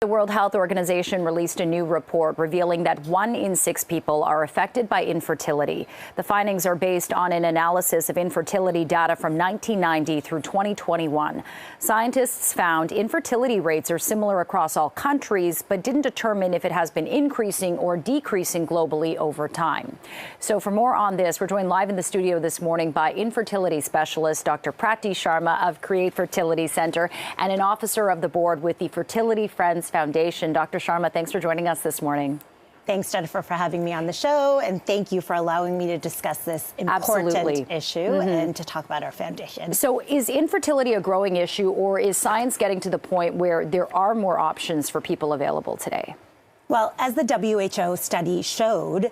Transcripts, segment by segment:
The World Health Organization released a new report revealing that 1 in 6 people are affected by infertility. The findings are based on an analysis of infertility data from 1990 through 2021. Scientists found infertility rates are similar across all countries, but didn't determine if it has been increasing or decreasing globally over time. So for more on this, we're joined live in the studio this morning by infertility specialist Dr. Prati Sharma of Create Fertility Center and an officer of the board with the Fertility Friends Foundation. Dr. Sharma, thanks for joining us this morning. Thanks, Jennifer, for having me on the show, and thank you for allowing me to discuss this important issue and to talk about our foundation. So is infertility a growing issue, or is science getting to the point where there are more options for people available today? Well, as the WHO study showed,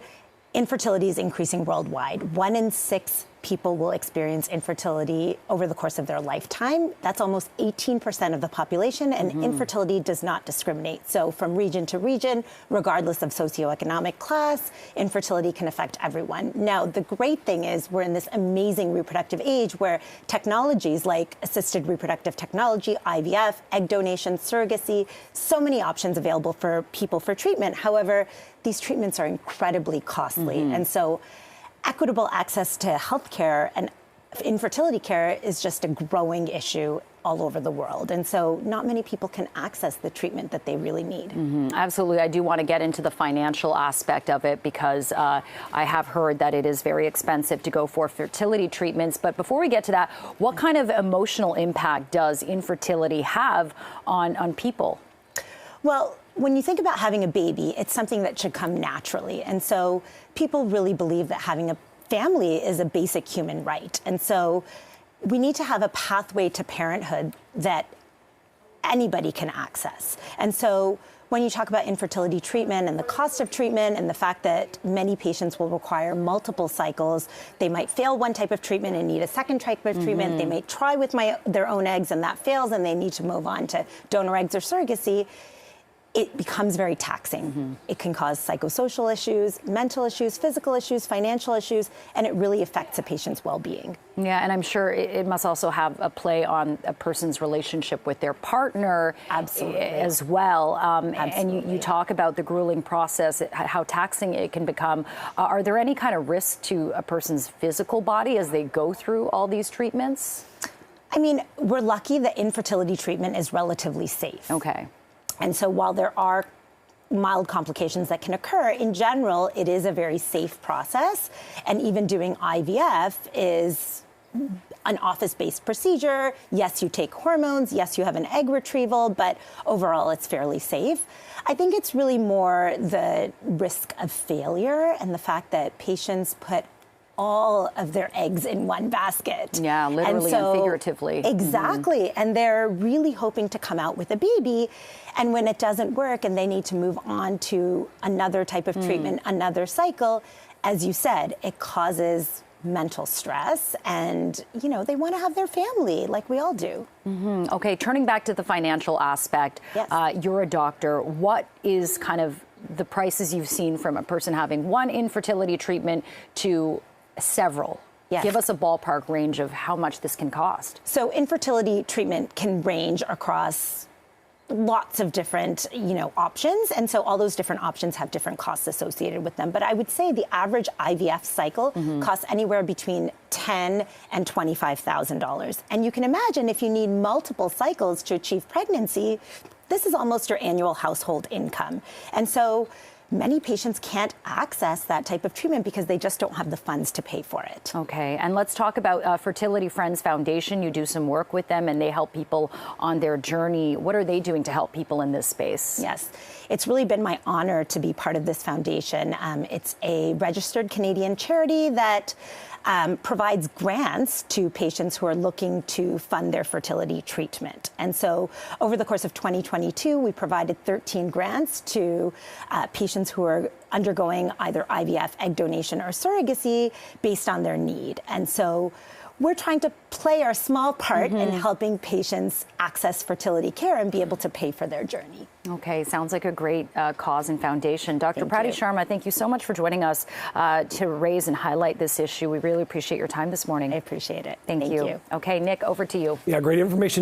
infertility is increasing worldwide. 1 in 6 people will experience infertility over the course of their lifetime. That's almost 18% of the population, and infertility does not discriminate. So from region to region, regardless of socioeconomic class, infertility can affect everyone. Now, the great thing is we're in this amazing reproductive age where technologies like assisted reproductive technology, IVF, egg donation, surrogacy, so many options available for people for treatment. However, these treatments are incredibly costly. And so equitable access to health care and infertility care is just a growing issue all over the world. And so not many people can access the treatment that they really need. Absolutely. I do want to get into the financial aspect of it because I have heard that it is very expensive to go for fertility treatments. But before we get to that, what kind of emotional impact does infertility have on people? Well, when you think about having a baby, it's something that should come naturally. And so people really believe that having a family is a basic human right. And so we need to have a pathway to parenthood that anybody can access. And so when you talk about infertility treatment and the cost of treatment and the fact that many patients will require multiple cycles, they might fail one type of treatment and need a second type of treatment. They may try with their own eggs and that fails and they need to move on to donor eggs or surrogacy. It becomes very taxing. It can cause psychosocial issues, mental issues, physical issues, financial issues, and it really affects a patient's well-being. Yeah, and I'm sure it must also have a play on a person's relationship with their partner as well. And you talk about the grueling process, how taxing it can become. Are there any kind of risks to a person's physical body as they go through all these treatments? I mean, we're lucky that infertility treatment is relatively safe. Okay. And so while there are mild complications that can occur, in general, it is a very safe process. And even doing IVF is an office-based procedure. Yes, you take hormones. Yes, you have an egg retrieval, but overall, it's fairly safe. I think it's really more the risk of failure and the fact that patients put all of their eggs in one basket. Yeah, literally and figuratively. Exactly. And they're really hoping to come out with a baby. And when it doesn't work and they need to move on to another type of treatment, another cycle, as you said, it causes mental stress and, you know, they want to have their family like we all do. Okay, turning back to the financial aspect, you're a doctor. What is kind of the prices you've seen from a person having one infertility treatment to several? Yes. Give us a ballpark range of how much this can cost. So infertility treatment can range across lots of different, options. And so all those different options have different costs associated with them. But I would say the average IVF cycle costs anywhere between $10,000 and $25,000. And you can imagine if you need multiple cycles to achieve pregnancy, this is almost your annual household income. And so many patients can't access that type of treatment because they just don't have the funds to pay for it. Okay, and let's talk about Fertility Friends Foundation. You do some work with them and they help people on their journey. What are they doing to help people in this space? Yes, it's really been my honor to be part of this foundation. It's a registered Canadian charity that provides grants to patients who are looking to fund their fertility treatment. And so over the course of 2022, we provided 13 grants to patients who are undergoing either IVF, egg donation, or surrogacy based on their need. And so we're trying to play our small part in helping patients access fertility care and be able to pay for their journey. Okay, sounds like a great cause and foundation. Dr. Prati Sharma, thank you so much for joining us to raise and highlight this issue. We really appreciate your time this morning. I appreciate it. Thank you. Okay, Nick, over to you. Yeah, great information.